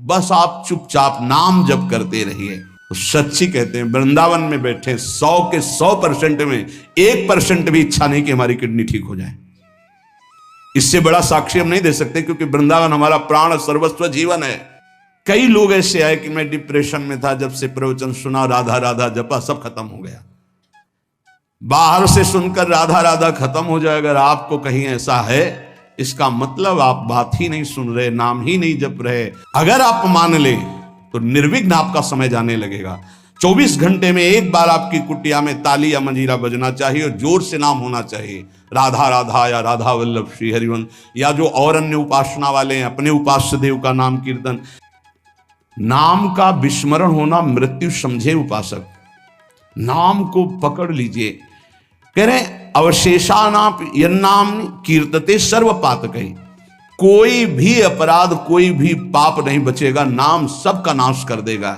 बस आप चुपचाप नाम जप करते रहिए। तो सच्ची कहते हैं वृंदावन में बैठे 100 के 100% में 1% भी इच्छा नहीं कि हमारी किडनी ठीक हो जाए। इससे बड़ा साक्षी हम नहीं दे सकते, क्योंकि वृंदावन हमारा प्राण सर्वस्व जीवन है। कई लोग ऐसे आए कि मैं डिप्रेशन में था, जब से प्रवचन सुना राधा राधा जपा सब खत्म हो गया। बाहर से सुनकर राधा राधा खत्म हो जाए, अगर आपको कहीं ऐसा है इसका मतलब आप बात ही नहीं सुन रहे, नाम ही नहीं जप रहे। अगर आप मान ले तो निर्विघ्न आपका समय जाने लगेगा। 24 घंटे में एक बार आपकी कुटिया में ताली या मंजीरा बजना चाहिए और जोर से नाम होना चाहिए, राधा राधा या राधा वल्लभ श्री हरिवंश, या जो और अन्य उपासना वाले हैं अपने उपास्य देव का नाम कीर्तन। नाम का विस्मरण होना मृत्यु समझे उपासक। नाम को पकड़ लीजिए। कह रहे अवशेषानाप यन्नाम कीर्तते सर्व पातकै, कोई भी अपराध कोई भी पाप नहीं बचेगा, नाम सबका नाश कर देगा।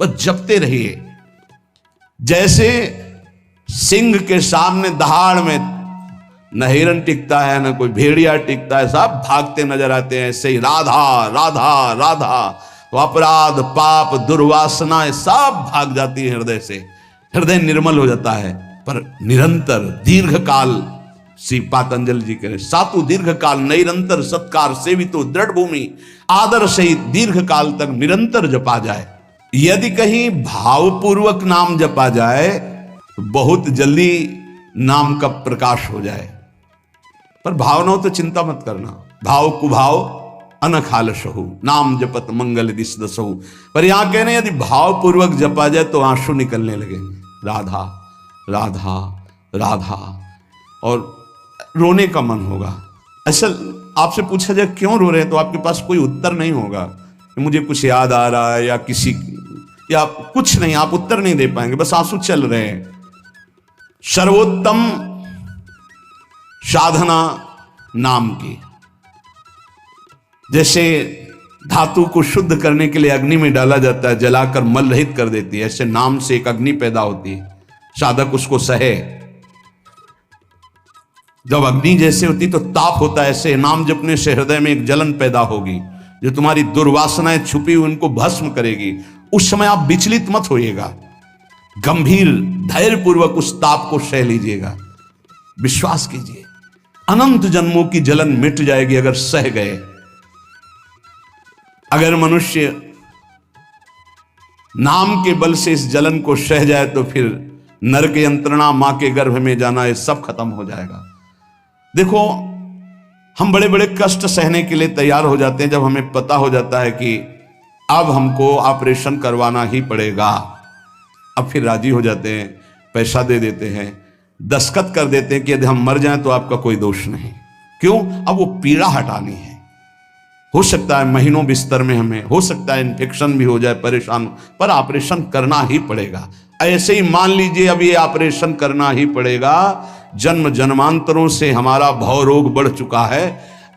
बस जपते रहिए। जैसे सिंह के सामने दहाड़ में न हिरन टिकता है न कोई भेड़िया टिकता है, सब भागते नजर आते हैं, ऐसे ही राधा राधा राधा तो अपराध पाप दुर्वासना सब भाग जाती है हृदय से, हृदय निर्मल हो जाता है। पर निरंतर दीर्घ काल, श्री पातंजलि जी कह रहे सातु दीर्घ काल निरंतर सत्कार सेवितो दृढ़ भूमि, आदर सहित दीर्घ काल तक निरंतर जपा जाए। यदि कहीं भावपूर्वक नाम जपा जाए तो बहुत जल्दी नाम का प्रकाश हो जाए। पर भाव न हो तो चिंता मत करना, भाव कुभाव अनखालसहु नाम जपत मंगल दिस दसहु। पर यहां कहने यदि भावपूर्वक जपा जाए तो आंसू निकलने लगेंगे, राधा राधा राधा, और रोने का मन होगा। ऐसा आपसे पूछा जाए क्यों रो रहे हैं तो आपके पास कोई उत्तर नहीं होगा कि मुझे कुछ याद आ रहा है या किसी या कुछ नहीं, आप उत्तर नहीं दे पाएंगे, बस आंसू चल रहे हैं। सर्वोत्तम साधना नाम की, जैसे धातु को शुद्ध करने के लिए अग्नि में डाला जाता है, जलाकर मल रहित कर देती है, ऐसे नाम से एक अग्नि पैदा होती है, साधक उसको सहे। जब अग्नि जैसे होती तो ताप होता है, ऐसे नाम जपने से हृदय में एक जलन पैदा होगी जो तुम्हारी दुर्वासनाएं छुपी हुई उनको भस्म करेगी। उस समय आप विचलित मत होइएगा, गंभीर धैर्यपूर्वक उस ताप को सह लीजिएगा। विश्वास कीजिए अनंत जन्मों की जलन मिट जाएगी अगर सह गए। अगर मनुष्य नाम के बल से इस जलन को सह जाए तो फिर नरक यंत्रणा, मां के गर्भ में जाना, ये सब खत्म हो जाएगा। देखो हम बड़े बड़े कष्ट सहने के लिए तैयार हो जाते हैं जब हमें पता हो जाता है कि अब हमको ऑपरेशन करवाना ही पड़ेगा। अब फिर राजी हो जाते हैं, पैसा दे देते हैं, दस्तखत कर देते हैं कि यदि हम मर जाएं तो आपका कोई दोष नहीं। क्यों? अब वो पीड़ा हटानी है। हो सकता है महीनों बिस्तर में हमें, हो सकता है इन्फेक्शन भी हो जाए, परेशान, पर ऑपरेशन करना ही पड़ेगा। ऐसे ही मान लीजिए अब ये ऑपरेशन करना ही पड़ेगा। जन्म जन्मांतरों से हमारा भव रोग बढ़ चुका है,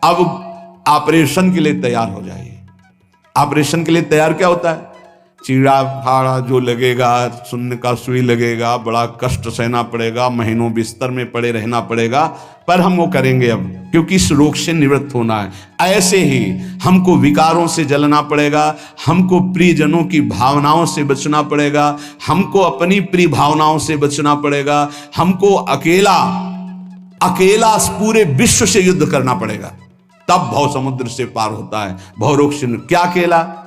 अब ऑपरेशन के लिए तैयार हो जाइए। ऑपरेशन के लिए तैयार क्या होता है? चीड़ा फाड़ा जो लगेगा, सुन्न का सुई लगेगा, बड़ा कष्ट सहना पड़ेगा, महीनों बिस्तर में पड़े रहना पड़ेगा, पर हम वो करेंगे अब, क्योंकि इस रोग से निवृत्त होना है। ऐसे ही हमको विकारों से जलना पड़ेगा, हमको प्रियजनों की भावनाओं से बचना पड़ेगा, हमको अपनी प्रिय भावनाओं से बचना पड़ेगा, हमको अकेला पूरे विश्व से युद्ध करना पड़ेगा, तब भव समुद्र से पार होता है। भव रोग से क्या अकेला?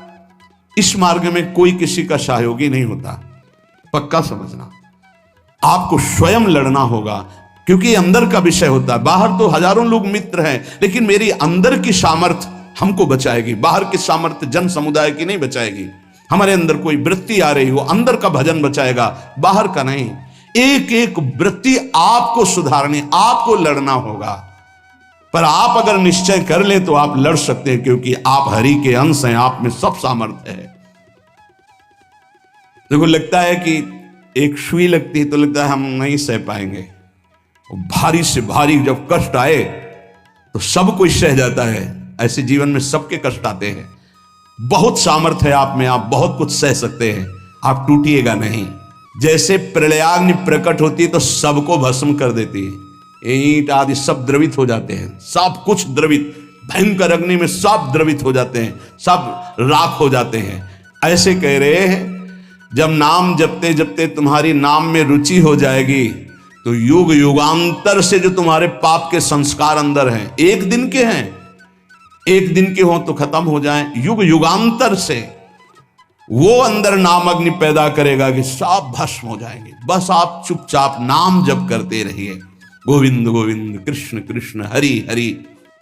इस मार्ग में कोई किसी का सहयोगी नहीं होता, पक्का समझना। आपको स्वयं लड़ना होगा, क्योंकि अंदर का विषय होता है। बाहर तो हजारों लोग मित्र हैं, लेकिन मेरी अंदर की सामर्थ्य हमको बचाएगी। बाहर की सामर्थ्य जन समुदाय की नहीं बचाएगी। हमारे अंदर कोई वृत्ति आ रही हो, अंदर का भजन बचाएगा, बाहर का नहीं। एक एक वृत्ति आपको सुधारनी, आपको लड़ना होगा। पर आप अगर निश्चय कर ले तो आप लड़ सकते हैं, क्योंकि आप हरि के अंश हैं, आप में सब सामर्थ्य है। देखो लगता है कि एक सुई लगती है तो लगता है हम नहीं सह पाएंगे, भारी से भारी जब कष्ट आए तो सब कोई सह जाता है। ऐसे जीवन में सबके कष्ट आते हैं। बहुत सामर्थ्य है आप में, आप बहुत कुछ सह सकते हैं, आप टूटिएगा नहीं। जैसे प्रलयाग्नि प्रकट होती है तो सबको भस्म कर देती है, ईंट आदि सब द्रवित हो जाते हैं, सब कुछ द्रवित, भयंकर अग्नि में सब द्रवित हो जाते हैं, सब राख हो जाते हैं। ऐसे कह रहे हैं जब नाम जपते जपते तुम्हारी नाम में रुचि हो जाएगी तो युग युगांतर से जो तुम्हारे पाप के संस्कार अंदर हैं, एक दिन के हैं, एक दिन के हो तो खत्म हो जाएं, युग युगांतर से वो अंदर नाम अग्नि पैदा करेगा कि सब भस्म हो जाएंगे। बस आप चुपचाप नाम जप करते रहिए, गोविंद गोविंद कृष्ण कृष्ण हरि हरि।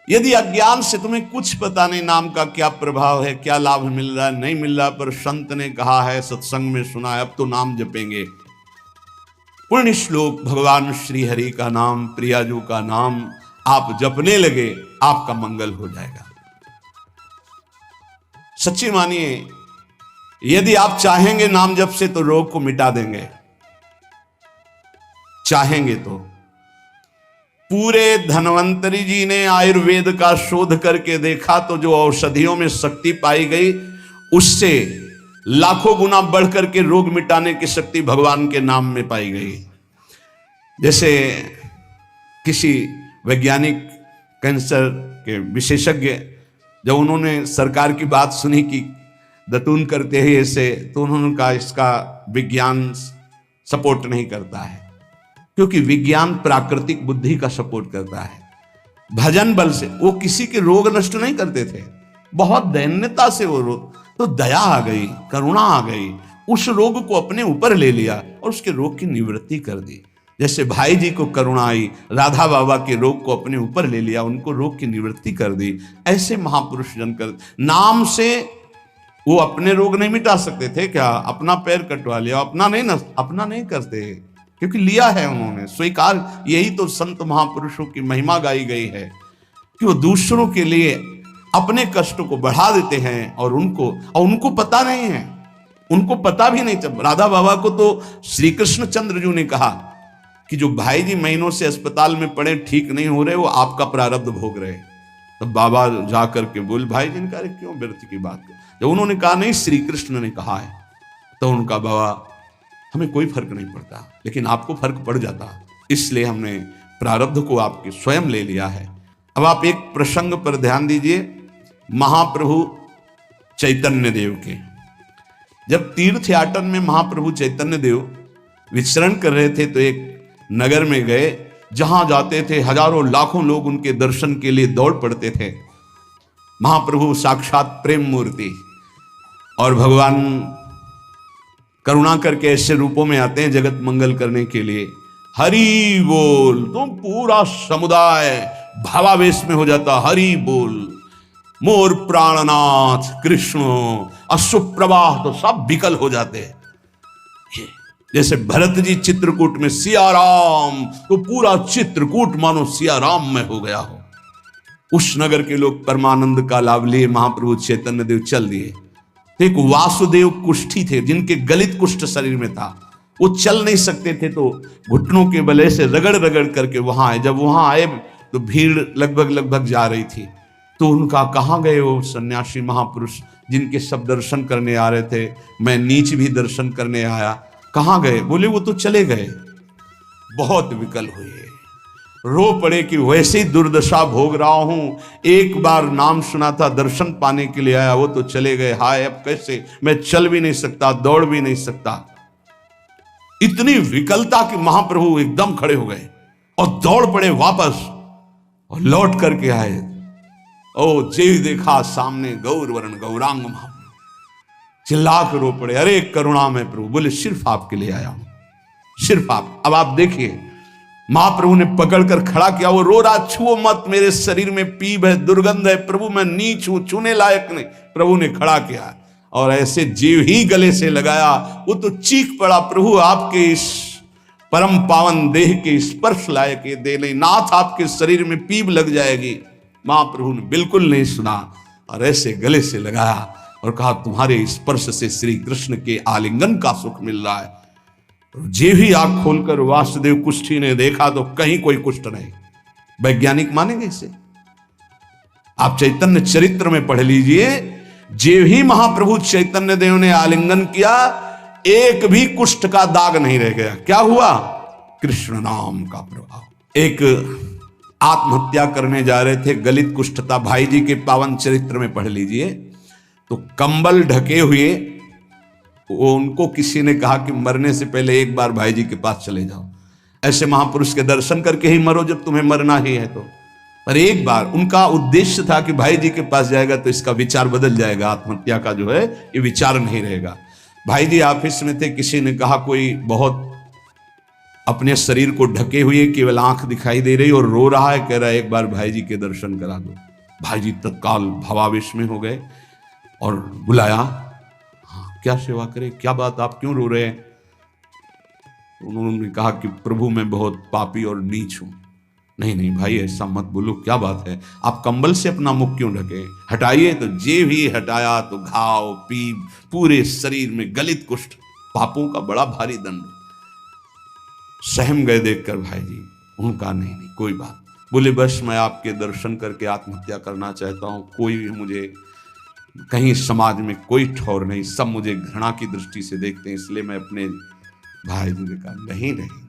यदि अज्ञान से तुम्हें कुछ पता नहीं नाम का क्या प्रभाव है, क्या लाभ मिल रहा है नहीं मिल रहा, पर संत ने कहा है, सत्संग में सुना है, अब तो नाम जपेंगे। पुण्य श्लोक भगवान श्री हरि का नाम, प्रियाजू का नाम आप जपने लगे, आपका मंगल हो जाएगा। सच्ची मानिए, यदि आप चाहेंगे नाम जप से तो रोग को मिटा देंगे, चाहेंगे तो। पूरे धन्वंतरी जी ने आयुर्वेद का शोध करके देखा तो जो औषधियों में शक्ति पाई गई उससे लाखों गुना बढ़ करके रोग मिटाने की शक्ति भगवान के नाम में पाई गई। जैसे किसी वैज्ञानिक कैंसर के विशेषज्ञ जब उन्होंने सरकार की बात सुनी कि दतून करते हैं ऐसे, तो उन्होंने कहा इसका विज्ञान सपोर्ट नहीं करता है, क्योंकि विज्ञान प्राकृतिक बुद्धि का सपोर्ट करता है। भजन बल से वो किसी के रोग नष्ट नहीं करते थे, बहुत दैन्यता से वो रोग, तो दया आ गई, करुणा आ गई, उस रोग को अपने ऊपर ले लिया और उसके रोग की निवृत्ति कर दी। जैसे भाई जी को करुणा आई, राधा बाबा के रोग को अपने ऊपर ले लिया, उनको रोग की निवृत्ति कर दी। ऐसे महापुरुष जन कर नाम से वो अपने रोग नहीं मिटा सकते थे क्या? अपना पैर कटवा लिया, अपना नहीं करते, क्योंकि लिया है उन्होंने स्वीकार। यही तो संत महापुरुषों की महिमा गाई गई है कि वो दूसरों के लिए अपने कष्ट को बढ़ा देते हैं और उनको पता नहीं है, उनको पता भी नहीं चल। राधा बाबा को तो श्री कृष्ण चंद्र जी ने कहा कि जो भाई जी महीनों से अस्पताल में पड़े, ठीक नहीं हो रहे, वो आपका प्रारब्ध भोग रहे। तब बाबा जाकर के बोले, भाई जी ने कहा क्यों व्यर्थ की बात। जब उन्होंने कहा नहीं श्री कृष्ण ने कहा है, तो उनका बाबा हमें कोई फर्क नहीं पड़ता, लेकिन आपको फर्क पड़ जाता, इसलिए हमने प्रारब्ध को आपके स्वयं ले लिया है। अब आप एक प्रसंग पर ध्यान दीजिए, महाप्रभु चैतन्य देव के। जब तीर्थ याटन में महाप्रभु चैतन्य देव विचरण कर रहे थे तो एक नगर में गए, जहां जाते थे हजारों लाखों लोग उनके दर्शन के लिए दौड़ पड़ते थे। महाप्रभु साक्षात प्रेम मूर्ति, और भगवान करुणा करके ऐसे रूपों में आते हैं जगत मंगल करने के लिए। हरि बोल, तो पूरा समुदाय भावावेश में हो जाता, हरि बोल, मोर प्राणनाथ कृष्ण, अश्रुप्रवाह तो सब विकल हो जाते। जैसे भरत जी चित्रकूट में सिया राम, तो पूरा चित्रकूट मानो सिया राम में हो गया हो। उस नगर के लोग परमानंद का लाभ लिए, महाप्रभु चैतन्य देव चल दिए। एक वासुदेव कुष्ठी थे, जिनके गलित कुष्ठ शरीर में था, वो चल नहीं सकते थे, तो घुटनों के बले से रगड़ रगड़ करके वहां आए। जब वहां आए तो भीड़ लगभग जा रही थी, तो उनका कहाँ गए वो सन्यासी महापुरुष जिनके सब दर्शन करने आ रहे थे, मैं नीच भी दर्शन करने आया, कहाँ गए? बोले वो तो चले गए। बहुत विकल हुए, रो पड़े कि वैसे ही दुर्दशा भोग रहा हूं, एक बार नाम सुना था, दर्शन पाने के लिए आया, वो तो चले गए, हाय अब कैसे, मैं चल भी नहीं सकता, दौड़ भी नहीं सकता। इतनी विकलता कि महाप्रभु एकदम खड़े हो गए और दौड़ पड़े वापस, और लौट करके आए। ओ जे देखा सामने गौर वर्ण गौरांग महाप्रभु, चिल्ला कर रो पड़े, अरे करुणा में प्रभु। बोले सिर्फ आपके लिए आया हूं, सिर्फ आप। अब आप देखिए, महाप्रभु ने पकड़कर खड़ा किया, वो रो रहा, छुओ मत, मेरे शरीर में पीप है, दुर्गंध है, प्रभु मैं नीच हूं, छूने लायक नहीं। प्रभु ने खड़ा किया और ऐसे जीव ही गले से लगाया, वो तो चीख पड़ा, प्रभु आपके इस परम पावन देह के स्पर्श लायक ये दे नहीं, नाथ आपके शरीर में पीप लग जाएगी। महाप्रभु ने बिल्कुल नहीं सुना और ऐसे गले से लगाया और कहा, तुम्हारे स्पर्श से श्री कृष्ण के आलिंगन का सुख मिल रहा है। जे भी आंख खोलकर वासुदेव कुष्ठी ने देखा तो कहीं कोई कुष्ठ नहीं। वैज्ञानिक मानेंगे इसे? आप चैतन्य चरित्र में पढ़ लीजिए, जे भी महाप्रभु चैतन्य देव ने आलिंगन किया, एक भी कुष्ठ का दाग नहीं रह गया। क्या हुआ? कृष्ण नाम का प्रभाव। एक आत्महत्या करने जा रहे थे, गलित कुष्ठता, भाई जी के पावन चरित्र में पढ़ लीजिए। तो कंबल ढके हुए वो उनको किसी ने कहा कि मरने से पहले एक बार भाई जी के पास चले जाओ, ऐसे महापुरुष के दर्शन करके ही मरो जब तुम्हें मरना ही है तो। पर एक बार उनका उद्देश्य था कि भाई जी के पास जाएगा तो इसका विचार बदल जाएगा, आत्महत्या का जो है ये विचार नहीं रहेगा। भाई जी ऑफिस में थे, किसी ने कहा कोई बहुत अपने शरीर को ढके हुए केवल आंख दिखाई दे रही और रो रहा है, कह रहा है एक बार भाई जी के दर्शन करा दो। भाई जी तत्काल भावावेश में हो गए और बुलाया, हाँ क्या सेवा करे, क्या बात, आप क्यों रो रहे हैं? उन्होंने कहा कि प्रभु मैं बहुत पापी और नीच हूं। नहीं नहीं भाई ऐसा मत बोलो, क्या बात है, आप कंबल से अपना मुख क्यों ढके, हटाइए। तो जे भी हटाया तो घाव पीप पूरे शरीर में, गलित कुष्ठ, पापों का बड़ा भारी दंड। सहम गए देखकर भाई जी। उनका नहीं नहीं कोई बात, बोले बस मैं आपके दर्शन करके आत्महत्या करना चाहता हूं, कोई भी मुझे कहीं समाज में कोई ठौर नहीं, सब मुझे घृणा की दृष्टि से देखते हैं, इसलिए मैं अपने भाई जी ने कहा नहीं नहीं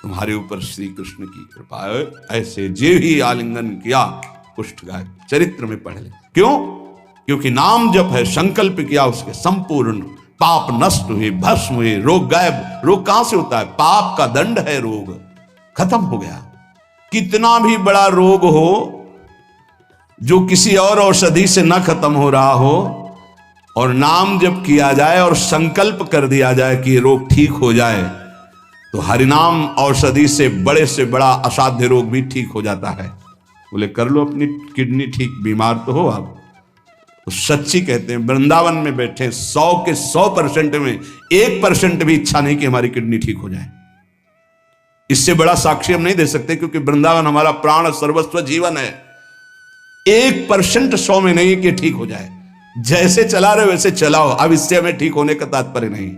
तुम्हारे ऊपर श्री कृष्ण की कृपा है, ऐसे जे भी आलिंगन किया कुष्ठ गाय, चरित्र में पढ़ ले। क्यों? क्योंकि नाम जप है, संकल्प किया उसके संपूर्ण पाप नष्ट हुए, भस्म हुए, रोग गायब। रोग कहां से होता है? पाप का दंड है, रोग खत्म हो गया। कितना भी बड़ा रोग हो जो किसी और औषधि से न खत्म हो रहा हो और नाम जब किया जाए और संकल्प कर दिया जाए कि ये रोग ठीक हो जाए, तो हरिनाम औषधि से बड़ा असाध्य रोग भी ठीक हो जाता है। बोले कर लो अपनी किडनी ठीक, बीमार तो हो आप। तो सच्ची कहते हैं वृंदावन में बैठे 100 के 100% में 1% भी इच्छा नहीं कि हमारी किडनी ठीक हो जाए। इससे बड़ा साक्षी हम नहीं दे सकते, क्योंकि वृंदावन हमारा प्राण सर्वस्व जीवन है। 1% 100 में नहीं कि ठीक हो जाए, जैसे चला रहे वैसे चलाओ। अब इससे हमें ठीक होने का तात्पर्य नहीं,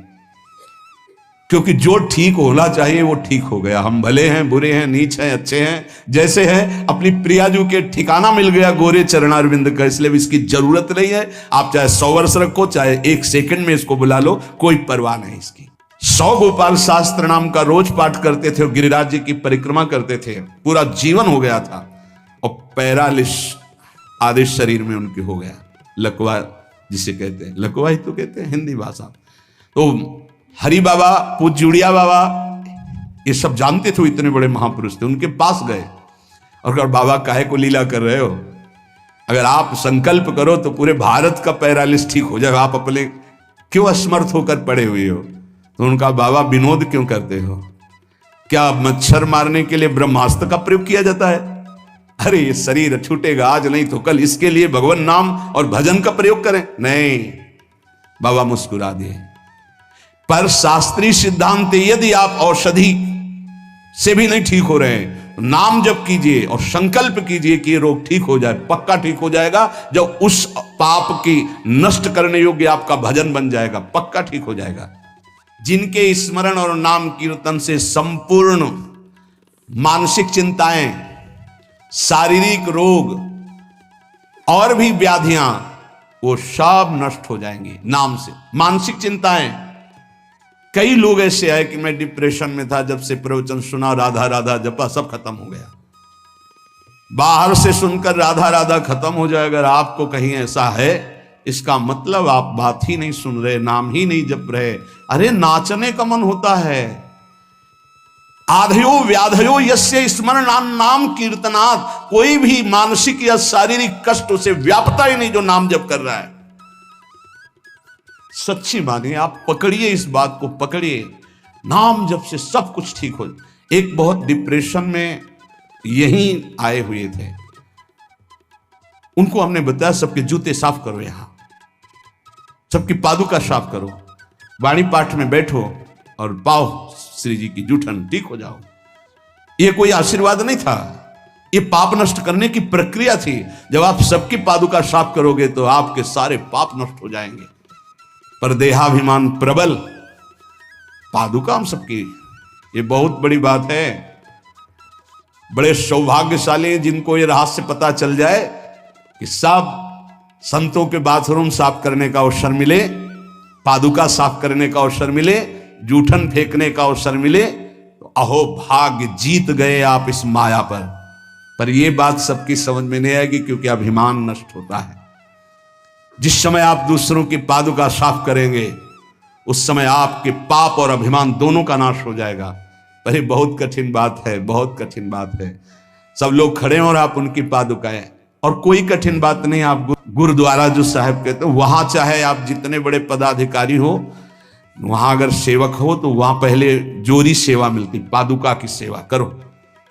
क्योंकि जो ठीक होना चाहिए वो ठीक हो गया। हम भले हैं, बुरे हैं, नीच हैं, अच्छे हैं, जैसे हैं, अपनी प्रियाजू के ठिकाना मिल गया गोरे चरणारविंद का, इसलिए इसकी जरूरत नहीं है। आप चाहे 100 वर्ष रखो, चाहे 1 सेकंड में इसको बुला लो, कोई परवाह नहीं इसकी। 100 गोपाल शास्त्र नाम का रोज पाठ करते थे, गिरिराज जी की परिक्रमा करते थे, पूरा जीवन हो गया था। और पैरालिस आधे शरीर में उनके हो गया, लकवा जिसे कहते हैं, लकवा ही तो कहते हैं हिंदी भाषा। तो हरि बाबा, पूज्य उड़िया बाबा, ये सब जानते थे, इतने बड़े महापुरुष थे। उनके पास गए और कहा बाबा काहे को लीला कर रहे हो, अगर आप संकल्प करो तो पूरे भारत का पैरालिस ठीक हो जाएगा, आप अपने क्यों असमर्थ होकर पड़े हुए हो? तो उनका बाबा विनोद क्यों करते हो? क्या मच्छर मारने के लिए ब्रह्मास्त्र का प्रयोग किया जाता है? अरे ये शरीर छूटेगा आज नहीं तो कल, इसके लिए भगवान नाम और भजन का प्रयोग करें। नहीं, बाबा मुस्कुरा दिए। पर शास्त्रीय सिद्धांत, यदि आप औषधि से भी नहीं ठीक हो रहे हैं, नाम जप कीजिए और संकल्प कीजिए कि ये रोग ठीक हो जाए, पक्का ठीक हो जाएगा। जब उस पाप की नष्ट करने योग्य आपका भजन बन जाएगा, पक्का ठीक हो जाएगा। जिनके स्मरण और नाम कीर्तन से संपूर्ण मानसिक चिंताएं, शारीरिक रोग और भी व्याधियां, वो सब नष्ट हो जाएंगी नाम से। मानसिक चिंताएं, कई लोग ऐसे आए कि मैं डिप्रेशन में था, जब से प्रवचन सुना, राधा राधा जपा, सब खत्म हो गया। बाहर से सुनकर राधा राधा खत्म हो जाए, अगर आपको कहीं ऐसा है, इसका मतलब आप बात ही नहीं सुन रहे, नाम ही नहीं जप रहे। अरे नाचने का मन होता है। आधयो व्याधयो यस्य स्मरणान नाम कीर्तनात्, कोई भी मानसिक या शारीरिक कष्ट उसे व्यापता ही नहीं जो नाम जप कर रहा है। सच्ची मानिए, आप पकड़िए, इस बात को पकड़िए, नाम जप से सब कुछ ठीक हो। एक बहुत डिप्रेशन में यहीं आए हुए थे, उनको हमने बताया सबके जूते साफ करो, यहां सबकी पादुका साफ करो, वाणी पाठ में बैठो और पाओ श्री जी की जूठन, ठीक हो जाओ। ये कोई आशीर्वाद नहीं था, ये पाप नष्ट करने की प्रक्रिया थी। जब आप सबकी पादुका साफ करोगे तो आपके सारे पाप नष्ट हो जाएंगे। पर देहाभिमान प्रबल, पादुका हम सबकी, ये बहुत बड़ी बात है। बड़े सौभाग्यशाली जिनको ये रहस्य पता चल जाए कि सब संतों के बाथरूम साफ करने का अवसर मिले, पादुका साफ करने का अवसर मिले, जूठन फेंकने का अवसर मिले, तो अहो भाग्य, जीत गए आप इस माया पर। पर यह बात सबकी समझ में नहीं आएगी, क्योंकि अभिमान नष्ट होता है। जिस समय आप दूसरों की पादुका साफ करेंगे उस समय आपके पाप और अभिमान दोनों का नाश हो जाएगा। पर ये बहुत कठिन बात है, बहुत कठिन बात है। सब लोग खड़े हैं और आप उनकी पादुकाएं, और कोई कठिन बात नहीं। आप गुरुद्वारा जो साहब कहते हो, वहां चाहे आप जितने बड़े पदाधिकारी हो, वहां अगर सेवक हो तो वहां पहले जोरी सेवा मिलती, पादुका की सेवा करो,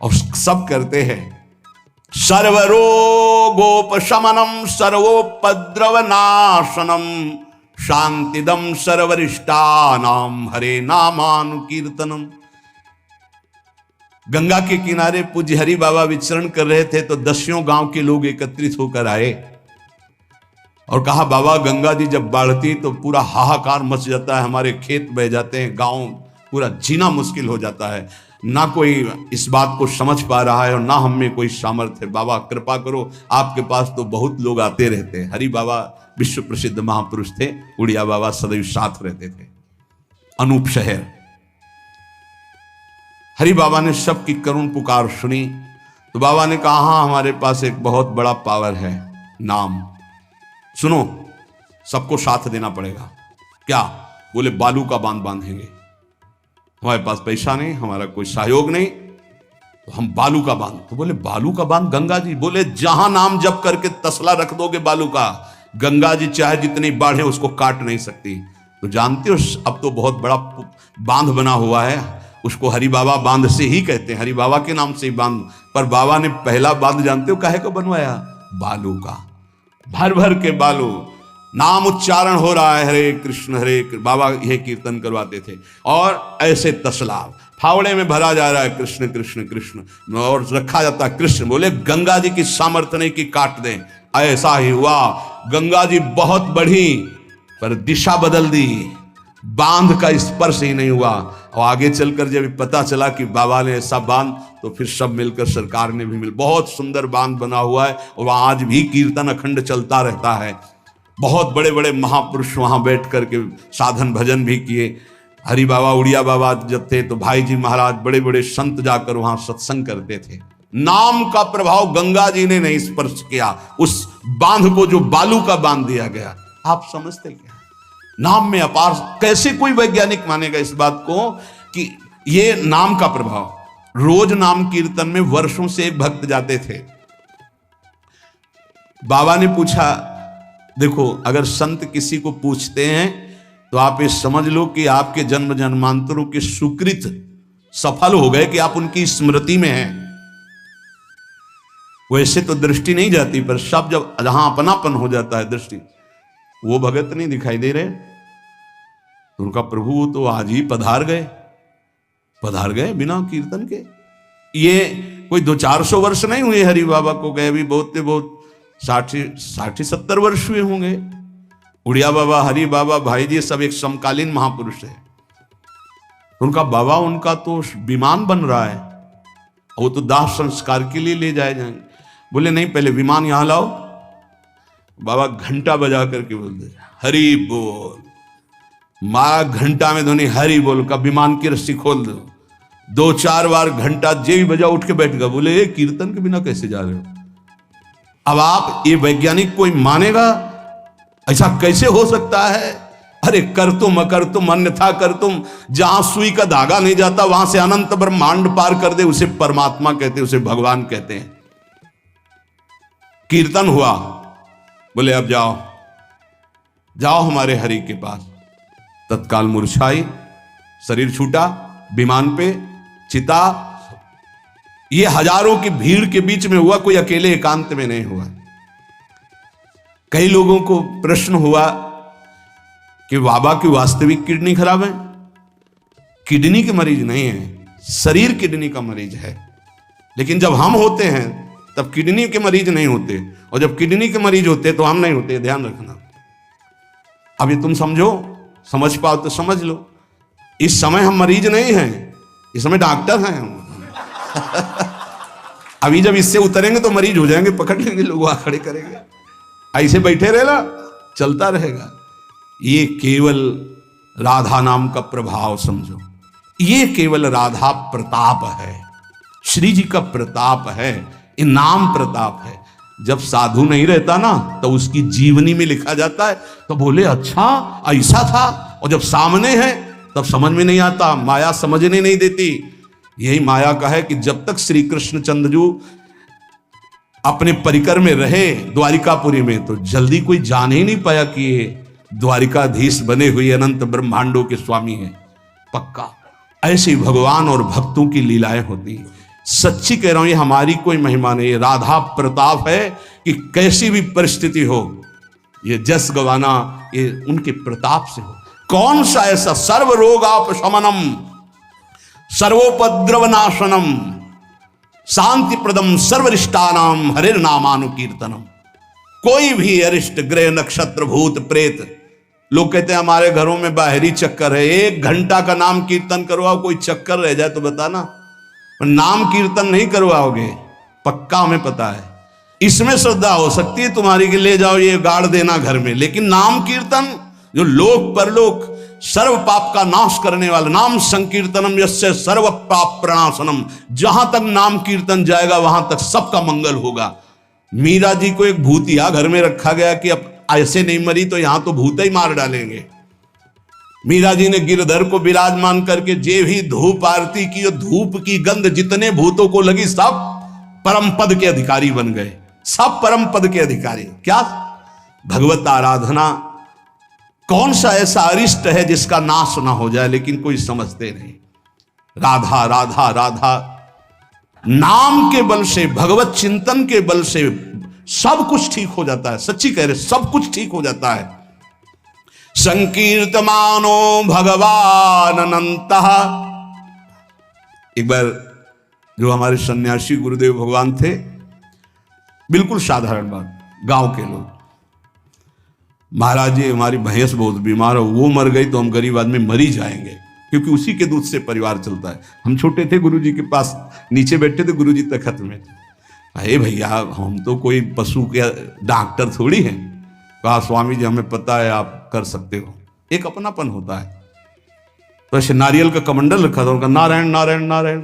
और सब करते हैं। सर्वरोगोपशमनम सर्वोपद्रव नाशनम शांतिदम सर्वरिष्टानाम हरे नामानुकीर्तनम। गंगा के किनारे पूज्य हरि बाबा विचरण कर रहे थे तो 10 गांव के लोग एकत्रित होकर आए और कहा, बाबा गंगा जी जब बढ़ती तो पूरा हाहाकार मच जाता है, हमारे खेत बह जाते हैं, गांव पूरा जीना मुश्किल हो जाता है। ना कोई इस बात को समझ पा रहा है और ना हम में कोई सामर्थ्य है। बाबा कृपा करो, आपके पास तो बहुत लोग आते रहते हैं। हरि बाबा विश्व प्रसिद्ध महापुरुष थे, उड़िया बाबा सदैव साथ रहते थे। अनूप शहर हरि बाबा ने सबकी करुण पुकार सुनी तो बाबा ने कहा, हाँ हमारे पास एक बहुत बड़ा पावर है, नाम। सुनो, सबको साथ देना पड़ेगा। क्या? बोले बालू का बांध बांधेंगे। हमारे पास पैसा नहीं, हमारा कोई सहयोग नहीं, तो हम बालू का बांध। तो बोले बालू का बांध गंगा जी? बोले जहां नाम जप करके तसला रख दोगे बालू का, गंगा जी चाहे जितनी बाढ़ है उसको काट नहीं सकती। तो जानते हो अब तो बहुत बड़ा बांध बना हुआ है, उसको हरि बाबा बांध से ही कहते हैं, हरि बाबा के नाम से ही बांध। पर बाबा ने पहला बांध जानते हो काहे को बनवाया? बालू का। भर भर के बालू, नाम उच्चारण हो रहा है, हरे कृष्ण हरे कृष्ण, बाबा यह कीर्तन करवाते थे। और ऐसे तसला फावड़े में भरा जा रहा है कृष्ण कृष्ण कृष्ण, और रखा जाता है कृष्ण। बोले गंगा जी की सामर्थ्य नहीं कि काट दें। ऐसा ही हुआ, गंगा जी बहुत बढ़ी पर दिशा बदल दी, बांध का स्पर्श ही नहीं हुआ। और आगे चलकर जब पता चला कि बाबा ने ऐसा बांध, तो फिर सब मिलकर सरकार ने भी मिल, बहुत सुंदर बांध बना हुआ है और वहां आज भी कीर्तन अखंड चलता रहता है। बहुत बड़े बड़े महापुरुष वहां बैठ करके साधन भजन भी किए। हरि बाबा उड़िया बाबा जब थे तो भाई जी महाराज बड़े बड़े संत जाकर वहां सत्संग करते थे। नाम का प्रभाव गंगा जी ने नहीं स्पर्श किया, उस बांध को जो बालू का बांध दिया गया। आप समझते क्या? नाम में अपार। कैसे कोई वैज्ञानिक मानेगा इस बात को कि ये नाम का प्रभाव? रोज नाम कीर्तन में वर्षों से एक भक्त जाते थे। बाबा ने पूछा, देखो अगर संत किसी को पूछते हैं तो आप ये समझ लो कि आपके जन्म जन्मांतरों के सुकृत सफल हो गए कि आप उनकी स्मृति में हैं। वैसे तो दृष्टि नहीं जाती, पर सब जब जहां अपनापन हो जाता है दृष्टि, वो भगत नहीं दिखाई दे रहे तो उनका प्रभु तो आज ही पधार गए बिना कीर्तन के। ये कोई 200-400 वर्ष नहीं हुए हरि बाबा को गए, भी बहुत 60-70 वर्ष हुए होंगे। उड़िया बाबा, हरि बाबा, भाई जी सब एक समकालीन महापुरुष है। उनका बाबा, उनका तो विमान बन रहा है, वो तो दाह संस्कार के लिए ले जाए जाएंगे। बोले नहीं, पहले विमान यहां लाओ। बाबा घंटा बजा करके बोलते हरि बोल, मारा घंटा में ध्वनि हरि बोल का, विमान की रस्सी खोल दो। 2-4 बार घंटा जे भी बजा उठ के बैठ गया। बोले ये कीर्तन के बिना कैसे जा रहे हो? अब आप ये वैज्ञानिक कोई मानेगा? ऐसा कैसे हो सकता है? अरे कर तुम अकर तुम अन्यथा कर तुम, जहां सुई का धागा नहीं जाता वहां से अनंत ब्रह्मांड पार कर दे, उसे परमात्मा कहते हैं, उसे भगवान कहते हैं। कीर्तन हुआ, बोले अब जाओ हमारे हरि के पास। तत्काल मूर्छाई, शरीर छूटा, विमान पे चिता। ये हजारों की भीड़ के बीच में हुआ, कोई अकेले एकांत में नहीं हुआ। कई लोगों को प्रश्न हुआ कि बाबा की वास्तविक किडनी खराब है। किडनी के मरीज नहीं है, शरीर किडनी का मरीज है। लेकिन जब हम होते हैं तब किडनी के मरीज नहीं होते, और जब किडनी के मरीज होते तो हम नहीं होते। ध्यान रखना। अब ये तुम समझ पाओ तो समझ लो। इस समय हम मरीज नहीं हैं, इस समय डॉक्टर हैं हम। अभी जब इससे उतरेंगे तो मरीज हो जाएंगे, पकड़ लेंगे लोग, वहां खड़े करेंगे। ऐसे बैठे रहेगा, चलता रहेगा। ये केवल राधा नाम का प्रभाव समझो। ये केवल राधा प्रताप है, श्री जी का प्रताप है। ये नाम प्रताप है। जब साधु नहीं रहता ना तो उसकी जीवनी में लिखा जाता है तो बोले अच्छा ऐसा था, और जब सामने है तब समझ में नहीं आता, माया समझने नहीं देती। यही माया का है कि जब तक श्री कृष्ण चंद्रजू अपने परिकर में रहे द्वारिकापुरी में तो जल्दी कोई जान ही नहीं पाया कि ये द्वारिकाधीश बने हुए अनंत ब्रह्मांडों के स्वामी हैं। पक्का ऐसे भगवान और भक्तों की लीलाएं होती हैं। सच्ची कह रहा हूं, ये हमारी कोई महिमा नहीं, राधा प्रताप है कि कैसी भी परिस्थिति हो ये जस गवाना ये उनके प्रताप से हो। कौन सा ऐसा सर्व रोगापशमनम सर्वोपद्रव नाशनम शांति प्रदम सर्वरिष्टानाम हरिर नामानुकीर्तनम। कोई भी अरिष्ट ग्रह नक्षत्र भूत प्रेत, लोग कहते हैं हमारे घरों में बाहरी चक्कर है, 1 घंटा का नाम कीर्तन करवाओ, कोई चक्कर रह जाए तो बताना। नाम कीर्तन नहीं करवाओगे, पक्का हमें पता है। इसमें श्रद्धा हो सकती है तुम्हारी कि ले जाओ ये गाड़ देना घर में, लेकिन नाम कीर्तन जो लोक परलोक सर्व पाप का नाश करने वाला, नाम संकीर्तनम यस्य सर्व पाप प्रणाशनम, जहां तक नाम कीर्तन जाएगा वहां तक सबका मंगल होगा। मीरा जी को एक भूतिया घर में रखा गया कि अब ऐसे नहीं मरी तो यहां तो भूत ही मार डालेंगे। मीरा जी ने गिरधर को विराजमान करके जे भी धूप आरती की, धूप की गंध जितने भूतों को लगी सब परम पद के अधिकारी बन गए, सब परम पद के अधिकारी। क्या भगवत आराधना, कौन सा ऐसा अरिष्ट है जिसका नाश ना हो जाए, लेकिन कोई समझते नहीं। राधा राधा राधा नाम के बल से, भगवत चिंतन के बल से सब कुछ ठीक हो जाता है। सच्ची कह रहे, सब कुछ ठीक हो जाता है। संकीर्तमानो भगवान अनंत। एक बार जो हमारे सन्यासी गुरुदेव भगवान थे, बिल्कुल साधारण बात, गांव के लोग, महाराज जी हमारी भैंस बहुत बीमार हो, वो मर गई तो हम गरीब आदमी मर ही जाएंगे, क्योंकि उसी के दूध से परिवार चलता है। हम छोटे थे, गुरुजी के पास नीचे बैठे थे, गुरुजी तखत में। अरे भैया हम तो कोई पशु के डॉक्टर थोड़ी हैं। कहा स्वामी जी हमें पता है आप कर सकते हो। एक अपनापन होता है। तो ऐसे नारियल का कमंडल रखा था, उनका नारायण नारायण नारायण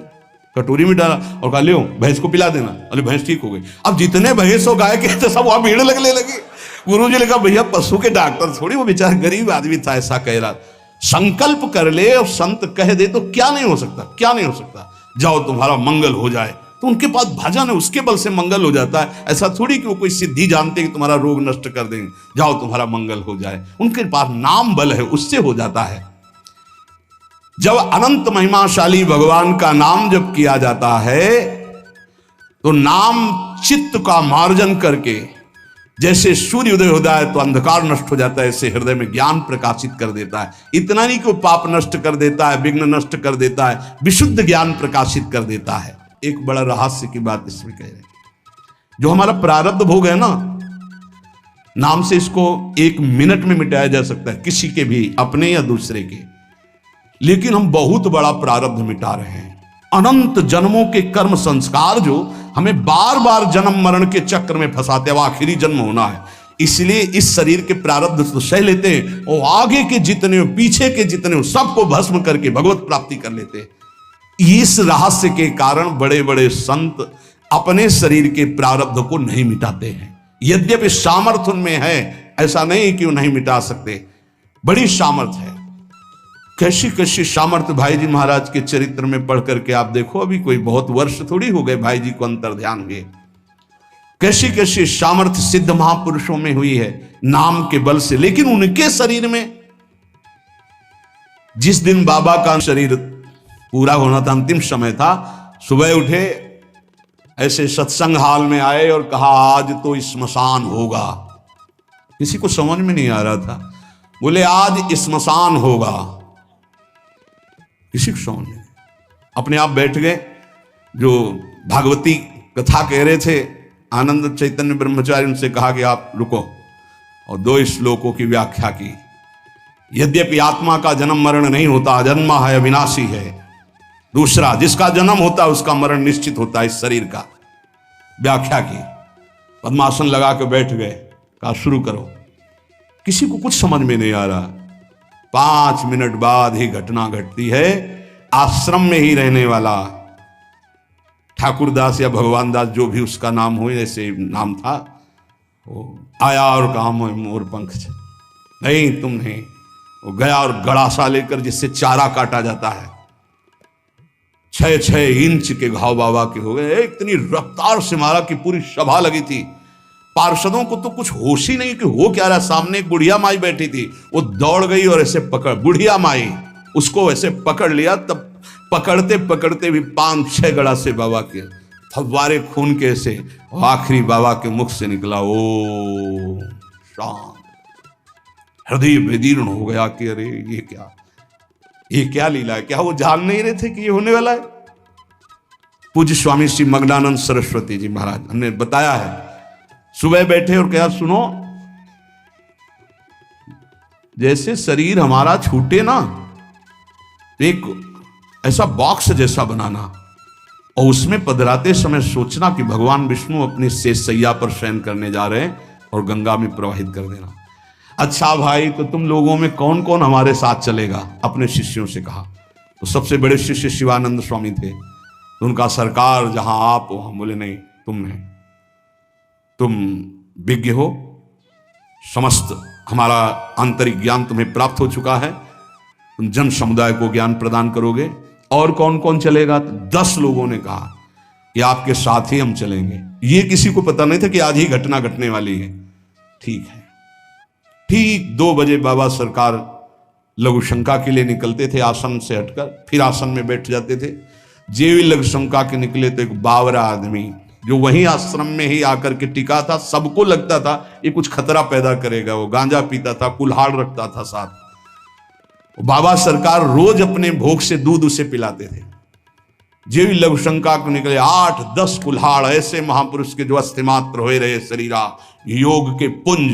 कटोरी में डाला और कहा ले भैंस को पिला देना। अरे भैंस ठीक हो गई। अब जितने भैंस हो गाय के तो सब वहां भीड़ लगने लगी। गुरु जी ने कहा भैया पशु के डॉक्टर थोड़ी, वो बेचारा गरीब आदमी था, ऐसा कह रहा। संकल्प कर ले और संत कह दे तो क्या नहीं हो सकता, क्या नहीं हो सकता। जाओ तुम्हारा मंगल हो जाए, तो उनके पास भजन है, उसके बल से मंगल हो जाता है। ऐसा थोड़ी कि वो कोई सिद्धि जानते कि तुम्हारा रोग नष्ट कर देंगे, जाओ तुम्हारा मंगल हो जाए। उनके पास नाम बल है, उससे हो जाता है। जब अनंत महिमाशाली भगवान का नाम जब किया जाता है तो नाम चित्त का मार्जन करके, जैसे सूर्य उदय होता है तो अंधकार नष्ट हो जाता है, ऐसे हृदय में ज्ञान प्रकाशित कर देता है। इतना नहीं कि वो पाप नष्ट कर देता है, विघ्न नष्ट कर देता है, विशुद्ध ज्ञान प्रकाशित कर देता है। एक बड़ा रहस्य की बात इसमें कह रहे हैं, जो हमारा प्रारब्ध भोग है ना, नाम से इसको 1 मिनट में मिटाया जा सकता है, किसी के भी, अपने या दूसरे के। लेकिन हम बहुत बड़ा प्रारब्ध मिटा रहे हैं। अनंत जन्मों के कर्म संस्कार जो हमें बार बार जन्म मरण के चक्र में फंसाते हैं, आखिरी जन्म होना है, इसलिए इस शरीर के प्रारब्ध तो सह लेते हैं और आगे के जितने हो, पीछे के जितने हो, सबको भस्म करके भगवत प्राप्ति कर लेते हैं। इस रहस्य के कारण बड़े बड़े संत अपने शरीर के प्रारब्ध को नहीं मिटाते हैं। यद्यपि सामर्थ्य उनमें है, ऐसा नहीं कि वो नहीं मिटा सकते, बड़ी सामर्थ्य है। कैसी कैसी सामर्थ्य भाई जी महाराज के चरित्र में पढ़ करके आप देखो, अभी कोई बहुत वर्ष थोड़ी हो गए भाई जी को अंतर ध्यान हुए। कैसी कैसी सामर्थ्य सिद्ध महापुरुषों में हुई है नाम के बल से। लेकिन उनके शरीर में, जिस दिन बाबा का शरीर पूरा होना था, अंतिम समय था, सुबह उठे, ऐसे सत्संग हाल में आए और कहा आज तो स्मशान होगा। किसी को समझ में नहीं आ रहा था, बोले आज स्मशान होगा, किसी को समझ नहीं। अपने आप बैठ गए। जो भागवती कथा कह रहे थे आनंद चैतन्य ब्रह्मचारी, उनसे कहा कि आप रुको, और 2 श्लोकों की व्याख्या की। यद्यपि आत्मा का जन्म मरण नहीं होता, अजन्मा है, अविनाशी है। दूसरा, जिसका जन्म होता है उसका मरण निश्चित होता है, इस शरीर का। व्याख्या की, पद्मासन लगा के बैठ गए, कहा शुरू करो। किसी को कुछ समझ में नहीं आ रहा। 5 मिनट बाद ही घटना घटती है। आश्रम में ही रहने वाला ठाकुरदास या भगवान दास जो भी उसका नाम हो, ऐसे नाम था, वो आया और कहा मोर पंख नहीं तुम नहीं। वो गया और गड़ासा लेकर जिससे चारा काटा जाता है, 6-6 इंच के घाव बाबा के हो गए। इतनी रफ्तार से मारा कि पूरी सभा लगी थी। पार्षदों को तो कुछ होश ही नहीं कि हो क्या रहा। सामने एक बुढ़िया माई बैठी थी, वो दौड़ गई और ऐसे पकड़, बुढ़िया माई उसको ऐसे पकड़ लिया। तब पकड़ते पकड़ते भी 5-6 गड़ा से बाबा के फव्वारे खून के ऐसे आखिरी बाबा के मुख से निकला, ओ शांत। हृदय विदीर्ण हो गया कि अरे ये क्या लीला है। क्या वो जान नहीं रहे थे कि ये होने वाला है। पूज्य स्वामी श्री मग्नानंद सरस्वती जी महाराज हमने बताया है, सुबह बैठे और कहा सुनो, जैसे शरीर हमारा छूटे ना, एक ऐसा बॉक्स जैसा बनाना और उसमें पधराते समय सोचना कि भगवान विष्णु अपनी शेष सैया पर शयन करने जा रहे हैं और गंगा में प्रवाहित कर देना। अच्छा भाई, तो तुम लोगों में कौन कौन हमारे साथ चलेगा? अपने शिष्यों से कहा। तो सबसे बड़े शिष्य शिवानंद स्वामी थे। तो उनका सरकार जहां आप हो, हम बोले नहीं, तुम नहीं, तुम विज्ञ हो, समस्त हमारा आंतरिक ज्ञान तुम्हें प्राप्त हो चुका है, तुम जन समुदाय को ज्ञान प्रदान करोगे। और कौन कौन चलेगा? तो 10 लोगों ने कहा कि आपके साथ ही हम चलेंगे। ये किसी को पता नहीं था कि आज ही घटना घटने वाली है। ठीक है। ठीक 2 बजे बाबा सरकार लघु शंका के लिए निकलते थे, आसन से हटकर फिर आसन में बैठ जाते थे। जेवी लघु शंका के निकले तो एक बावरा आदमी जो वहीं आश्रम में ही आकर के टिका था, सबको लगता था ये कुछ खतरा पैदा करेगा। वो गांजा पीता था, कुल्हाड़ रखता था साथ। बाबा सरकार रोज अपने भोग से दूध उसे पिलाते थे। जेवी लघु शंका को निकले 8-10 कुल्हाड़ ऐसे महापुरुष के जो अस्थिमात्र हो रहे शरीरा, योग के पुंज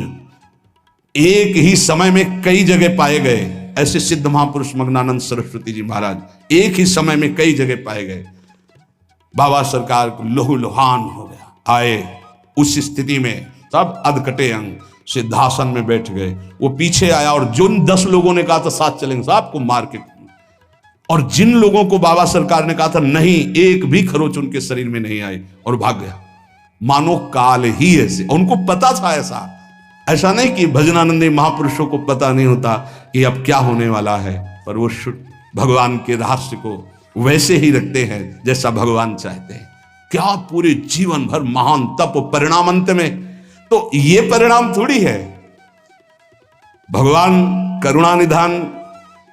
एक ही समय में कई जगह पाए गए। ऐसे सिद्ध महापुरुष मग्नानंद सरस्वती जी महाराज एक ही समय में कई जगह पाए गए। बाबा सरकार को लहू लुहान हो गया। आए उस स्थिति में सब अधकटे अंग सिद्धासन में बैठ गए। वो पीछे आया और जिन 10 लोगों ने कहा था साथ चलेंगे, साहब को मार के, और जिन लोगों को बाबा सरकार ने कहा था नहीं, एक भी खरोच उनके शरीर में नहीं आई और भाग गया। मानो काल ही ऐसे, उनको पता था। ऐसा नहीं कि भजनानंदी महापुरुषों को पता नहीं होता कि अब क्या होने वाला है, पर वो भगवान के रहस्य को वैसे ही रखते हैं जैसा भगवान चाहते हैं। क्या पूरे जीवन भर महान तप, परिणाम अंत में तो ये परिणाम थोड़ी है। भगवान करुणा निधान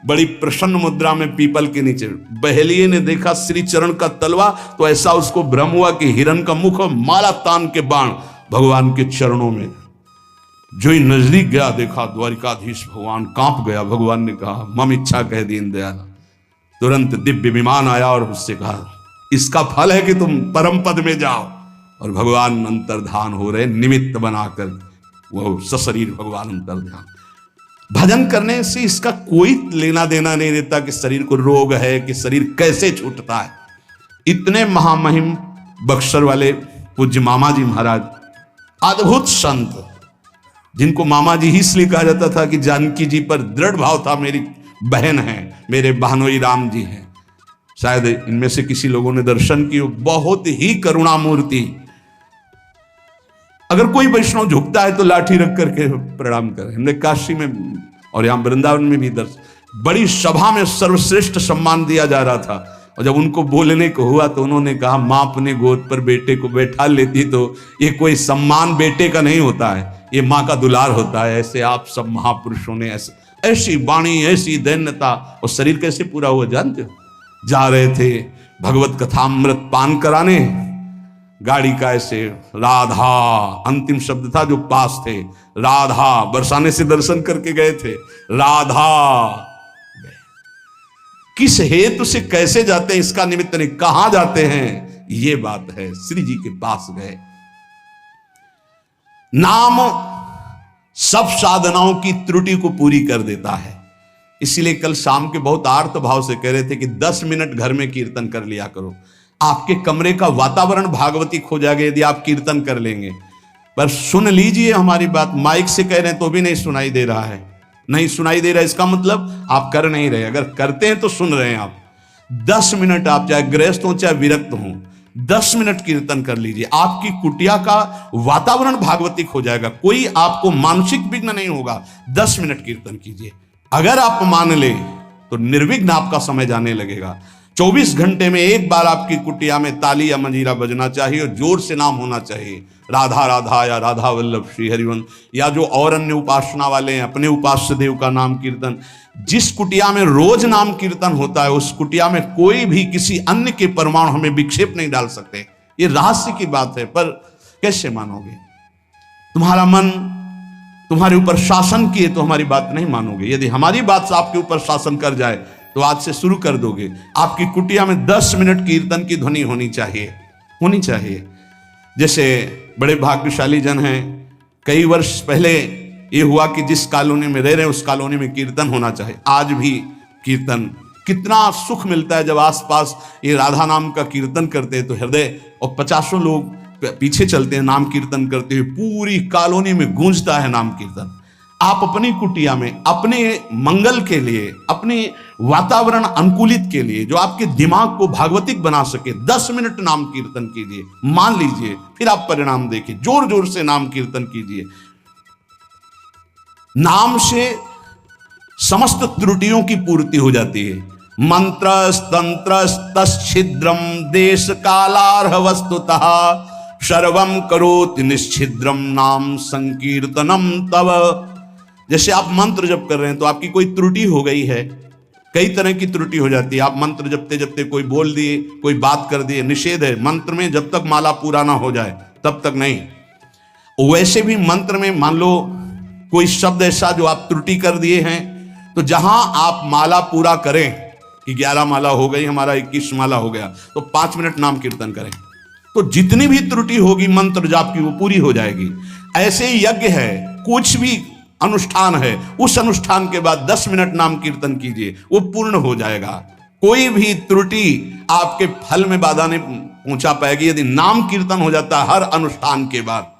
बड़ी प्रसन्न मुद्रा में पीपल के नीचे, बहेलिए ने देखा श्री चरण का तलवा तो ऐसा उसको भ्रम हुआ कि हिरण का मुख और माला तान के बाण भगवान के चरणों में। जो ही नजदीक गया देखा द्वारिकाधीश भगवान कांप गया। भगवान ने कहा मम इच्छा कह दीन दयाल। तुरंत दिव्य विमान आया और उससे कहा इसका फल है कि तुम परम पद में जाओ। और भगवान अंतर्धान हो रहे, निमित्त बनाकर वो सशरीर भगवान अंतर्धान। भजन करने से इसका कोई लेना देना नहीं देता कि शरीर को रोग है, कि शरीर कैसे छूटता है। इतने महामहिम बक्सर वाले पूज्य मामा जी महाराज, अद्भुत संत, जिनको मामा जी ही इसलिए कहा जाता था कि जानकी जी पर दृढ़ भाव था, मेरी बहन है, मेरे बहनोई राम जी हैं। शायद इनमें से किसी लोगों ने दर्शन किए। बहुत ही करुणामूर्ति। अगर कोई वैष्णव झुकता है तो लाठी रख करके प्रणाम करें। हमने काशी में और यहां वृंदावन में भी बड़ी सभा में सर्वश्रेष्ठ सम्मान दिया जा रहा था, और जब उनको बोलने को हुआ तो उन्होंने कहा मां अपने गोद पर बेटे को बैठा लेती तो ये कोई सम्मान बेटे का नहीं होता है, ये मां का दुलार होता है। ऐसे आप सब महापुरुषों ने ऐसी वाणी, ऐसी दैन्यता, और शरीर कैसे पूरा हुआ जानते हो? जा रहे थे भगवत कथामृत पान कराने, गाड़ी का ऐसे राधा अंतिम शब्द था जो पास थे, राधा बरसाने से दर्शन करके गए थे, राधा किस हेतु से कैसे जाते हैं इसका निमित्त नहीं, कहां जाते हैं ये बात है। श्री जी के पास गए। नाम सब साधनाओं की त्रुटि को पूरी कर देता है। इसीलिए कल शाम के बहुत आर्त भाव से कह रहे थे कि 10 मिनट घर में कीर्तन कर लिया करो। आपके कमरे का वातावरण भागवती खो जाएगा यदि आप कीर्तन कर लेंगे। पर सुन लीजिए हमारी बात, माइक से कह रहे हैं तो भी नहीं सुनाई दे रहा है, नहीं सुनाई दे रहा है, इसका मतलब आप कर नहीं रहे। अगर करते हैं तो सुन रहे हैं आप। 10 मिनट आप चाहे गृहस्थ हो चाहे विरक्त हो, 10 मिनट कीर्तन कर लीजिए, आपकी कुटिया का वातावरण भागवतिक हो जाएगा, कोई आपको मानसिक विघ्न नहीं होगा। 10 मिनट कीर्तन कीजिए, अगर आप मान ले तो निर्विघ्न आपका समय जाने लगेगा। 24 घंटे में एक बार आपकी कुटिया में ताली या मंजीरा बजना चाहिए और जोर से नाम होना चाहिए, राधा राधा या राधा वल्लभ श्री हरिवंश, या जो और अन्य उपासना वाले हैं अपने उपास्य देव का नाम कीर्तन। जिस कुटिया में रोज नाम कीर्तन होता है उस कुटिया में कोई भी किसी अन्य के परमाणु हमें विक्षेप नहीं डाल सकते। ये रहस्य की बात है, पर कैसे मानोगे? तुम्हारा मन तुम्हारे ऊपर शासन किए तो हमारी बात नहीं मानोगे। यदि हमारी बात आपके ऊपर शासन कर जाए तो आज से शुरू कर दोगे। आपकी कुटिया में 10 मिनट कीर्तन की ध्वनि होनी चाहिए। जैसे बड़े भाग्यशाली जन हैं, कई वर्ष पहले ये हुआ कि जिस कॉलोनी में रह रहे हैं उस कॉलोनी में कीर्तन होना चाहिए। आज भी कीर्तन, कितना सुख मिलता है जब आसपास ये राधा नाम का कीर्तन करते हैं तो हृदय और 50 लोग पीछे चलते हैं नाम कीर्तन करते हुए, पूरी कॉलोनी में गूंजता है नाम कीर्तन। आप अपनी कुटिया में अपने मंगल के लिए, अपने वातावरण अनुकूलित के लिए, जो आपके दिमाग को भागवतिक बना सके, 10 मिनट नाम कीर्तन कीजिए, मान लीजिए, फिर आप परिणाम देखिए। जोर जोर से नाम कीर्तन कीजिए। नाम से समस्त त्रुटियों की पूर्ति हो जाती है। मंत्र तंत्र तच्छिद्रम देश कालार्ह वस्तुतः सर्वम करोति निश्छिद्रम नाम संकीर्तनम तव। जैसे आप मंत्र जप कर रहे हैं तो आपकी कोई त्रुटि हो गई है, कई तरह की त्रुटि हो जाती है। आप मंत्र जपते जपते कोई बोल दिए, कोई बात कर दिए, निषेध है मंत्र में, जब तक माला पूरा ना हो जाए तब तक नहीं। वैसे भी मंत्र में मान लो कोई शब्द ऐसा जो आप त्रुटि कर दिए हैं, तो जहां आप माला पूरा करें कि 11 माला हो गई, हमारा 21 माला हो गया, तो 5 मिनट नाम कीर्तन करें, तो जितनी भी त्रुटि होगी मंत्र जाप की वो पूरी हो जाएगी। ऐसे ही यज्ञ है, कुछ भी अनुष्ठान है, उस अनुष्ठान के बाद 10 मिनट नाम कीर्तन कीजिए, वो पूर्ण हो जाएगा। कोई भी त्रुटि आपके फल में बाधा नहीं पहुंचा पाएगी यदि नाम कीर्तन हो जाता है हर अनुष्ठान के बाद।